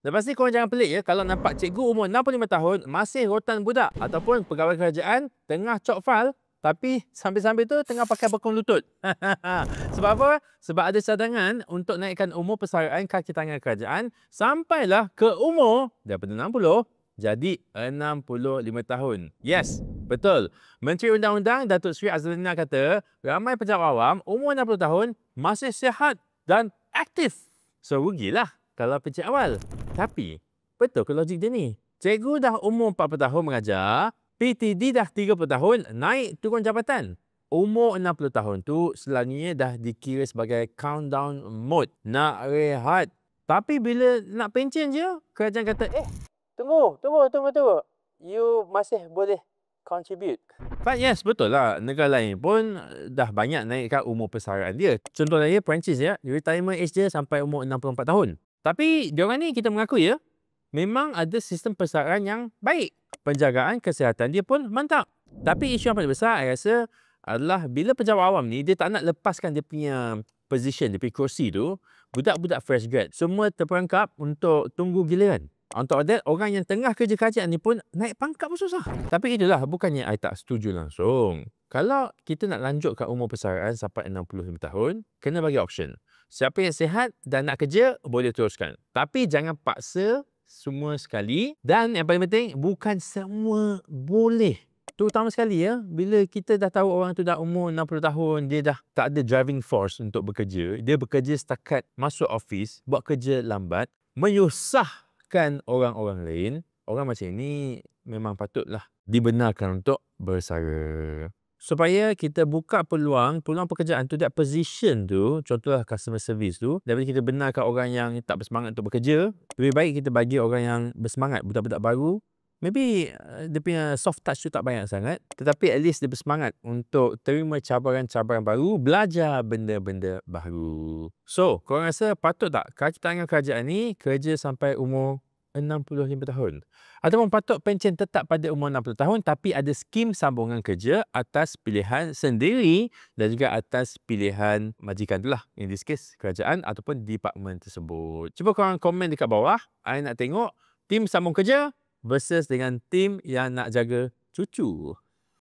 Lepas ni korang jangan pelik ya kalau nampak cikgu umur 65 tahun masih rotan budak ataupun pegawai kerajaan tengah cop file tapi sambil-sambil tu tengah pakai bekung lutut. Sebab apa? Sebab ada cadangan untuk naikkan umur persaraan kaki tangan kerajaan sampailah ke umur daripada 60 jadi 65 tahun. Yes, betul. Menteri Undang-Undang Datuk Seri Azlina kata ramai pejabat awam umur 60 tahun masih sihat dan aktif. So rugilah kalau pencet awal. Tapi, betul ke logik dia ni? Cikgu dah umur 40 tahun mengajar, PTD dah 30 tahun naik turun jabatan. Umur 60 tahun tu selalunya dah dikira sebagai countdown mode. Nak rehat. Tapi bila nak pencen je, kerajaan kata, tunggu. You masih boleh contribute. But yes, betul lah. Negara lain pun dah banyak naikkan umur persaraan dia. Contohnya Perancis ya, retirement age dia sampai umur 64 tahun. Tapi diorang ni kita mengakui ya, memang ada sistem persaraan yang baik. Penjagaan kesihatan dia pun mantap. Tapi isu yang paling besar saya rasa adalah bila pejabat awam ni dia tak nak lepaskan dia punya position, dia punya kursi tu, budak-budak fresh grad semua terperangkap untuk tunggu giliran. On top of that, orang yang tengah kerja kerajaan ni pun naik pangkat pun susah. Tapi itulah, bukannya I tak setuju langsung. Kalau kita nak lanjutkan umur persaraan sampai 65 tahun, kena bagi option. Siapa yang sihat dan nak kerja, boleh teruskan. Tapi jangan paksa semua sekali. Dan yang paling penting, bukan semua boleh. Terutama sekali ya, bila kita dah tahu orang tu dah umur 60 tahun, dia dah tak ada driving force untuk bekerja. Dia bekerja setakat masuk office, buat kerja lambat, menyusahkan orang-orang lain. Orang macam ini memang patutlah dibenarkan untuk bersara. Supaya kita buka peluang pekerjaan tu, that position tu, contohlah customer service tu, daripada kita benarkan orang yang tak bersemangat untuk bekerja, lebih baik kita bagi orang yang bersemangat, budak-budak baru. Maybe dia punya soft touch tu tak banyak sangat, tetapi at least dia bersemangat untuk terima cabaran-cabaran baru, belajar benda-benda baru. So, korang rasa patut tak kaki tangan kerajaan ni kerja sampai umur 65 tahun? Ataupun patut pencen tetap pada umur 60 tahun tapi ada skim sambungan kerja atas pilihan sendiri dan juga atas pilihan majikan tu lah. In this case, kerajaan ataupun department tersebut. Cuba korang komen dekat bawah. I nak tengok tim sambung kerja versus dengan tim yang nak jaga cucu.